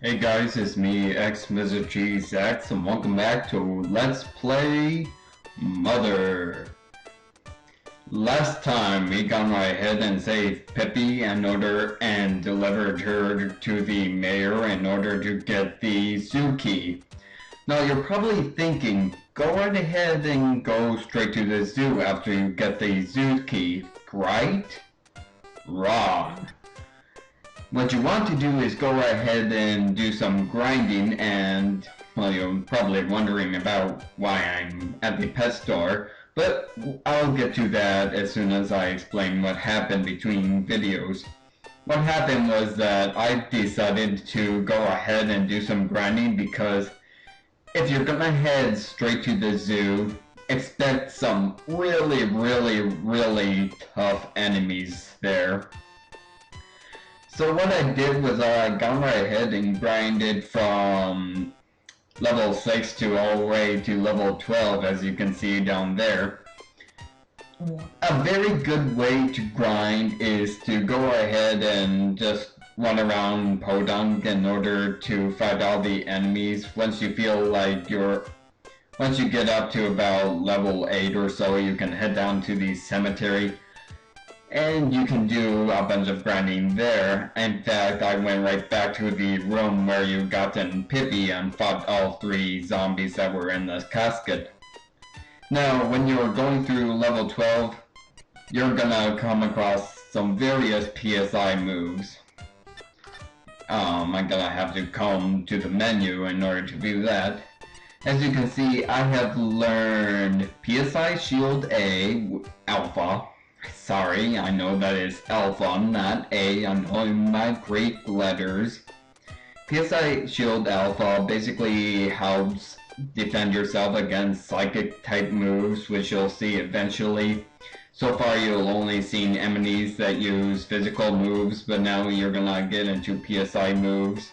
Hey guys, it's me, X and welcome back to Let's Play Mother. Last time we got right ahead and saved Pippi and delivered her to the mayor in order to get the zoo key. Now you're probably thinking, go right ahead and go straight to the zoo after you get the zoo key, right? Wrong. What you want to do is go right ahead and do some grinding and, well, you're probably wondering about why I'm at the pet store, but I'll get to that as soon as I explain what happened between videos. What happened was that I decided to go ahead and do some grinding because if you're gonna head straight to the zoo, expect some really tough enemies there. So what I did was I got right ahead and grinded from level 6 to all the way to level 12, as you can see down there. A very good way to grind is to go ahead and just run around Podunk in order to fight all the enemies. Once you feel like once you get up to about level 8 or so, you can head down to the cemetery. And you can do a bunch of grinding there. In fact, I went right back to the room where you got in Pippi and fought all 3 zombies that were in the casket. Now, when you're going through level 12, you're gonna come across some various PSI moves. I'm gonna have to come to the menu in order to view that. As you can see, I have learned PSI Shield A Alpha. Sorry, I know that is Alpha, not A. I'm knowing my Greek letters. PSI Shield Alpha basically helps defend yourself against psychic type moves, which you'll see eventually. So far you'll only seen enemies that use physical moves, but now you're gonna get into PSI moves.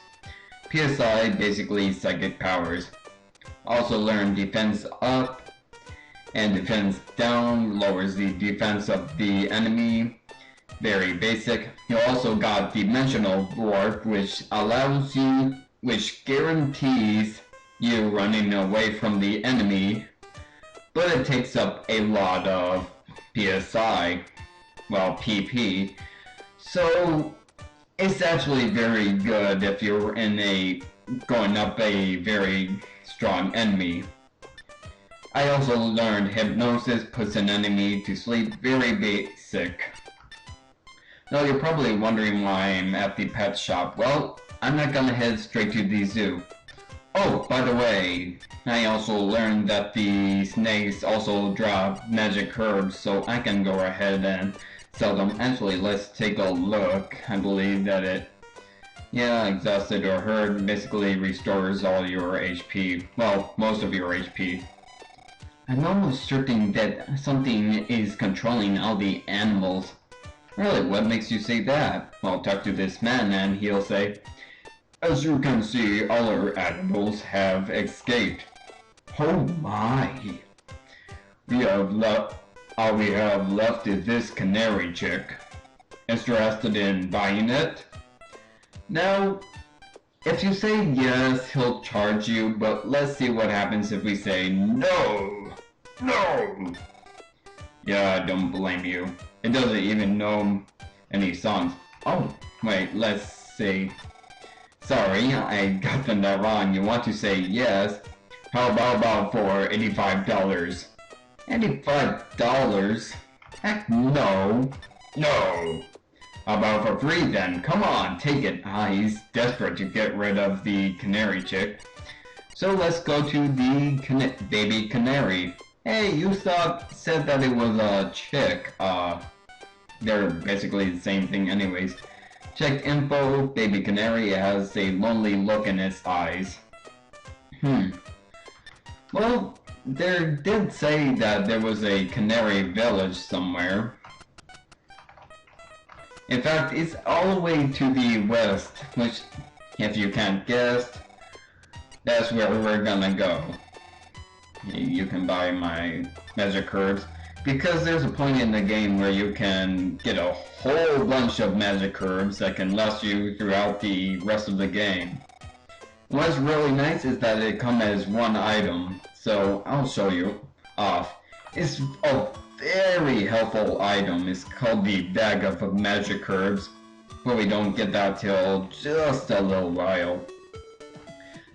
PSI basically psychic powers. Also learn defense up and defense down, lowers the defense of the enemy. Very basic. You also got dimensional warp, which guarantees you running away from the enemy, but it takes up a lot of PSI, well, PP. So it's actually very good if you're going up a very strong enemy. I also learned hypnosis puts an enemy to sleep, very basic. Now you're probably wondering why I'm at the pet shop. Well, I'm not gonna head straight to the zoo. Oh, by the way, I also learned that the snakes also drop magic herbs, so I can go ahead and sell them. Actually, let's take a look. I believe that exhausted or hurt basically restores all your HP. Well, most of your HP. I'm almost certain that something is controlling all the animals. Really, what makes you say that? Well, talk to this man and he'll say, as you can see, all our animals have escaped. Oh my! All we have left is this Canary Chick. Interested in buying it? Now, if you say yes, he'll charge you, but let's see what happens if we say no! No! Yeah, I don't blame you. It doesn't even know any songs. Oh, wait, let's see. Sorry, I got that wrong. You want to say yes. How about for $85? $85? Heck no. No. How about for free then? Come on, take it. He's desperate to get rid of the Canary Chick. So let's go to the baby canary. Hey, you said that it was a chick. They're basically the same thing anyways. Check info, baby canary has a lonely look in its eyes. Well, they did say that there was a canary village somewhere. In fact, it's all the way to the west, which, if you can't guess, that's where we're gonna go. You can buy my magic herbs, because there's a point in the game where you can get a whole bunch of magic herbs that can last you throughout the rest of the game. What's really nice is that it comes as one item, so I'll show you off. It's a very helpful item. It's called the Bag of Magic Herbs, but we don't get that till just a little while.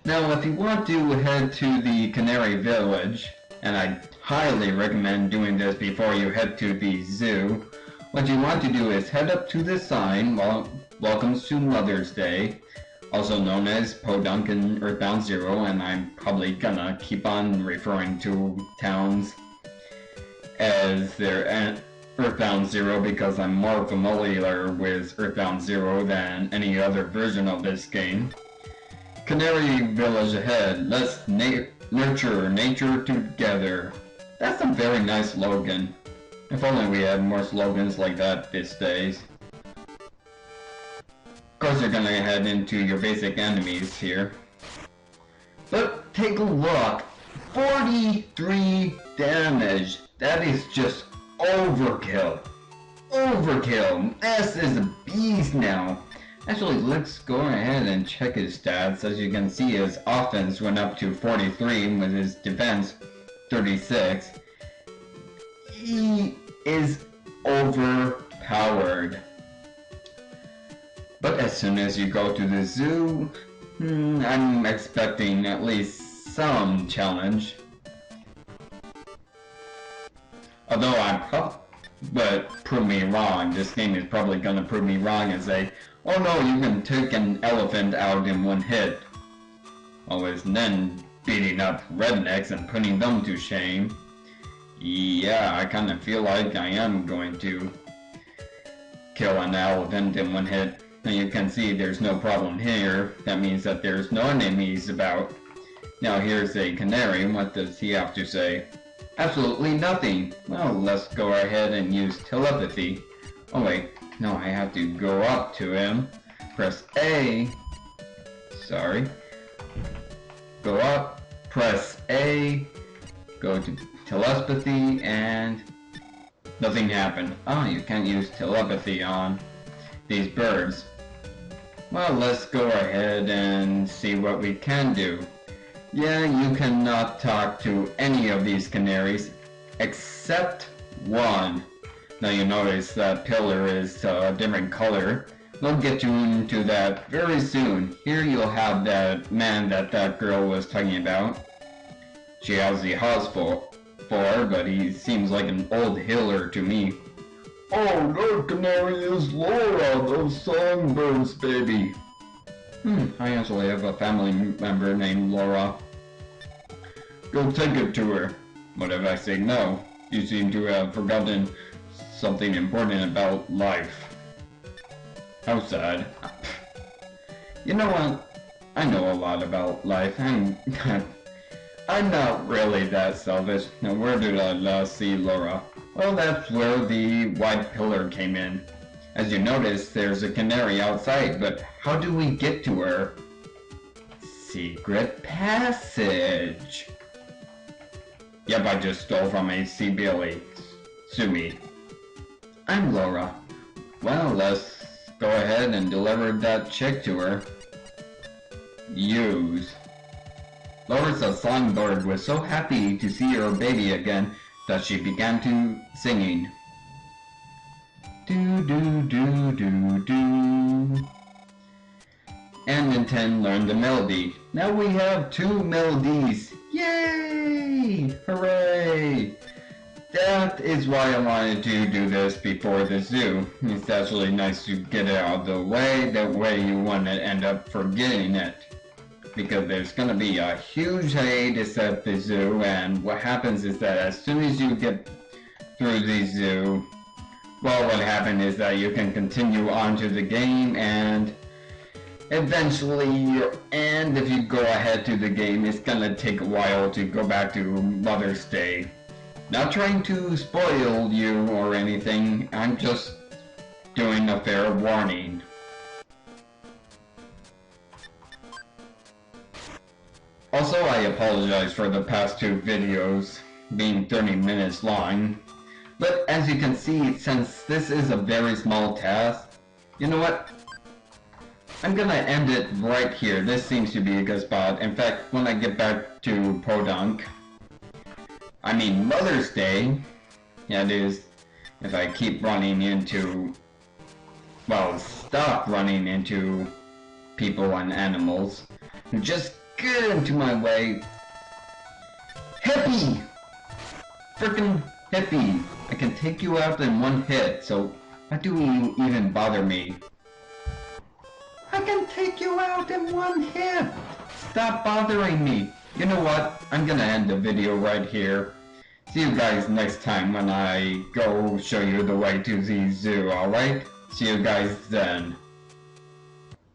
Now, if you want to head to the Canary Village, and I highly recommend doing this before you head to the zoo, what you want to do is head up to the sign, Welcomes to Mother's Day, also known as Podunk and Earthbound Zero, and I'm probably gonna keep on referring to towns as their Earthbound Zero because I'm more familiar with Earthbound Zero than any other version of this game. Canary Village ahead, let's nurture nature together. That's a very nice slogan. If only we had more slogans like that these days. Of course you're gonna head into your basic enemies here. But take a look, 43 damage. That is just overkill. Overkill. This is a beast now. Actually, let's go ahead and check his stats. As you can see, his offense went up to 43 with his defense 36. He is overpowered. But as soon as you go to the zoo, I'm expecting at least some challenge. Although but prove me wrong. This game is probably gonna prove me wrong and say, oh no, you can take an elephant out in one hit. Always then beating up rednecks and putting them to shame. Yeah, I kinda feel like I am going to kill an elephant in one hit. And you can see there's no problem here. That means that there's no enemies about. Now here's a canary. What does he have to say? Absolutely nothing. Well, let's go ahead and use telepathy. Oh wait, no, I have to go up to him. Press A. Sorry. Go up, press A, go to telepathy, and nothing happened. Oh, you can't use telepathy on these birds. Well, let's go ahead and see what we can do. Yeah, you cannot talk to any of these canaries except one. Now you notice that pillar is a different color. We'll get you into that very soon. Here you'll have that man that girl was talking about. She has the house for, but he seems like an old healer to me. Oh, that canary is Laura, the Songbird's baby. I actually have a family member named Laura. Go take it to her. What if I say no? You seem to have forgotten something important about life. How sad. You know what? I know a lot about life. I'm not really that selfish. Now where did I last see Laura? Well, that's where the white pillar came in. As you notice, there's a canary outside, but how do we get to her? Secret passage. Yep, I just stole from a C-Billy. Sue me. I'm Laura. Well, let's go ahead and deliver that chick to her. Use. Laura's songbird was so happy to see her baby again that she began to singing. Do do do do do. And Nintendo learned the melody. Now we have 2 melodies. Yay! Hooray! That is why I wanted to do this before the zoo. It's actually nice to get it out of the way, that way you won't end up forgetting it. Because there's gonna be a huge hiatus at the zoo, and what happens is that as soon as you get through the zoo, well, what happened is that you can continue on to the game, and eventually, and if you go ahead to the game, it's gonna take a while to go back to Mother's Day. Not trying to spoil you or anything, I'm just doing a fair warning. Also, I apologize for the past 2 videos being 30 minutes long, but as you can see, since this is a very small task, you know what? I'm gonna end it right here. This seems to be a good spot. In fact, when I get back to Podunk, I mean Mother's Day, yeah it is, if I keep running into, well, stop running into people and animals who just get into my way. Hippie! Frickin' hippie! I can take you out in one hit, so why do you even bother me? I can take you out in one hit! Stop bothering me! You know what? I'm gonna end the video right here. See you guys next time when I go show you the way to the zoo, alright? See you guys then.